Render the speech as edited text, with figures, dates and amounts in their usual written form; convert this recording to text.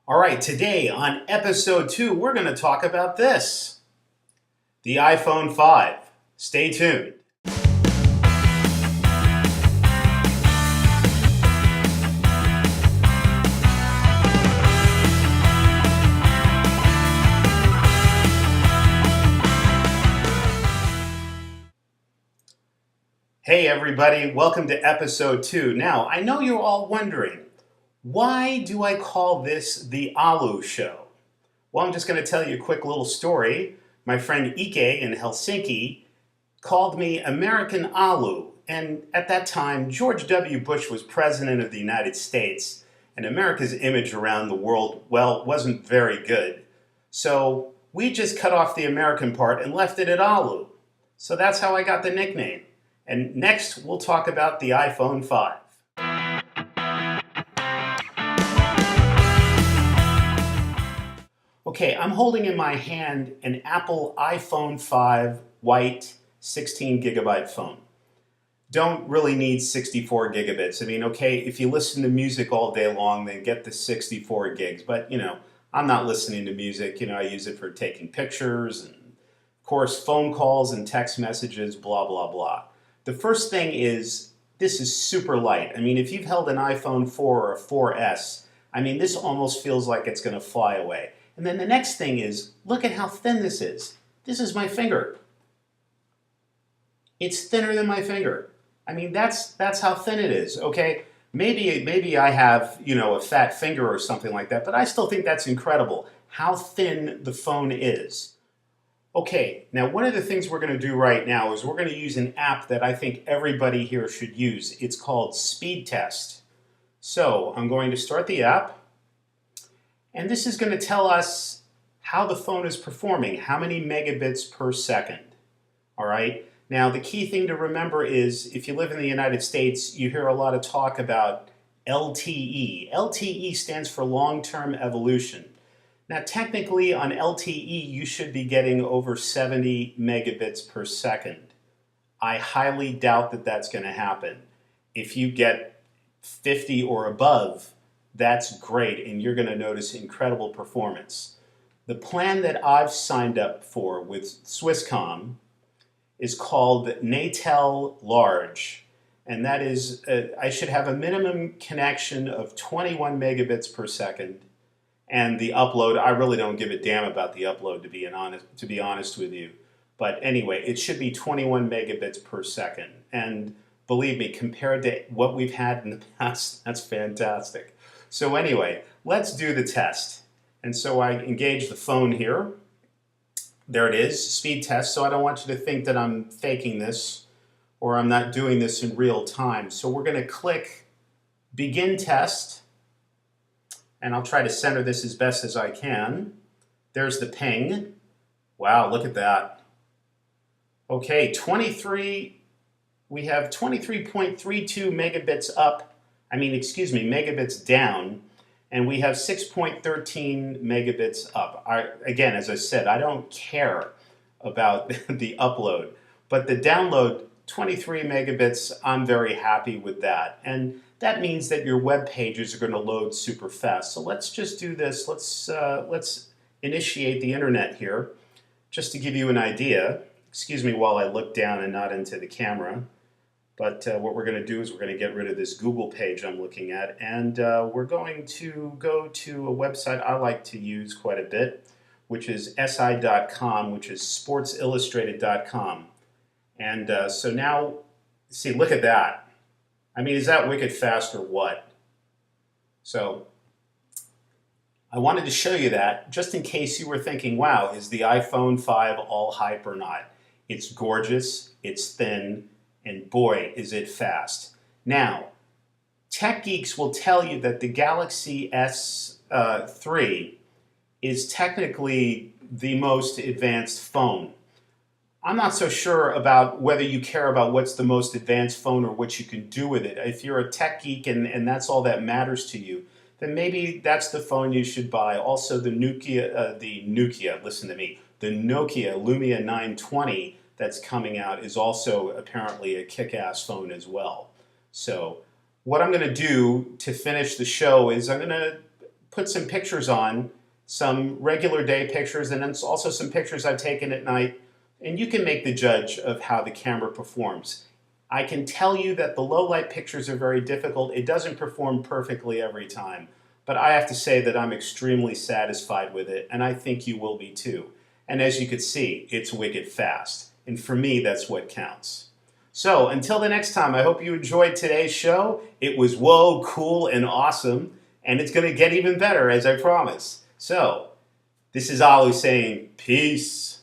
All right, today on episode 2, we're going to talk about this, the iPhone 5. Stay tuned. Hey everybody, welcome to episode 2. Now, I know you're all wondering, why do I call this the Allu Show? Well, I'm just going to tell you a quick little story. My friend Ike in Helsinki called me American Allu, and at that time, George W. Bush was president of the United States, and America's image around the world, well, wasn't very good. So we just cut off the American part and left it at Allu. So that's how I got the nickname. And next, we'll talk about the iPhone 5. Okay, I'm holding in my hand an Apple iPhone 5 white 16 gigabyte phone. Don't really need 64 gigabits. I mean, okay, if you listen to music all day long, then get the 64 gigs. But, I'm not listening to music. I use it for taking pictures and, of course, phone calls and text messages, blah, blah, blah. The first thing is, this is super light. I mean, if you've held an iPhone 4 or a 4S, I mean, this almost feels like it's going to fly away. And then the next thing is, look at how thin this is. This is my finger. It's thinner than my finger. I mean, that's how thin it is, okay? Maybe I have, a fat finger or something like that, but I still think that's incredible, how thin the phone is. Okay, now one of the things we're going to do right now is we're going to use an app that I think everybody here should use. It's called Speed Test. So I'm going to start the app. And this is going to tell us how the phone is performing, how many megabits per second. All right? Now, the key thing to remember is if you live in the United States, you hear a lot of talk about LTE. LTE stands for long-term evolution. Now, technically, on LTE, you should be getting over 70 megabits per second. I highly doubt that that's going to happen. If you get 50 or above, that's great, and you're going to notice incredible performance. The plan that I've signed up for with Swisscom is called Natel Large, and that is, I should have a minimum connection of 21 megabits per second, and the upload, I really don't give a damn about the upload, to be honest with you. But anyway, it should be 21 megabits per second, and believe me, compared to what we've had in the past, that's fantastic. So anyway, let's do the test. And so I engage the phone here. There it is, speed test. So I don't want you to think that I'm faking this or I'm not doing this in real time. So we're going to click begin test. And I'll try to center this as best as I can. There's the ping. Wow, look at that. Okay, we have 23.32 megabits up. megabits down, and we have 6.13 megabits up. Again, as I said, I don't care about the upload, but the download, 23 megabits, I'm very happy with that. And that means that your web pages are going to load super fast. So let's just do this. Let's initiate the internet here, just to give you an idea. Excuse me while I look down and not into the camera. But what we're going to do is we're going to get rid of this Google page I'm looking at, and we're going to go to a website I like to use quite a bit, which is si.com, which is sportsillustrated.com. And so now, see, look at that. I mean, is that wicked fast or what? So I wanted to show you that just in case you were thinking, wow, is the iPhone 5 all hype or not? It's gorgeous, it's thin, and boy, is it fast. Now, tech geeks will tell you that the Galaxy S3 is technically the most advanced phone. I'm not so sure about whether you care about what's the most advanced phone or what you can do with it. If you're a tech geek and that's all that matters to you, then maybe that's the phone you should buy. Also, the Nokia, listen to me, the Nokia Lumia 920 that's coming out is also apparently a kick-ass phone as well. So what I'm going to do to finish the show is I'm going to put some pictures on, some regular day pictures, and then also some pictures I've taken at night, and you can make the judge of how the camera performs. I can tell you that the low light pictures are very difficult. It doesn't perform perfectly every time, but I have to say that I'm extremely satisfied with it, and I think you will be too. And as you can see, it's wicked fast, and for me, that's what counts. So until the next time, I hope you enjoyed today's show. It was whoa, cool, and awesome, and it's going to get even better, as I promise. So, this is Allu saying peace.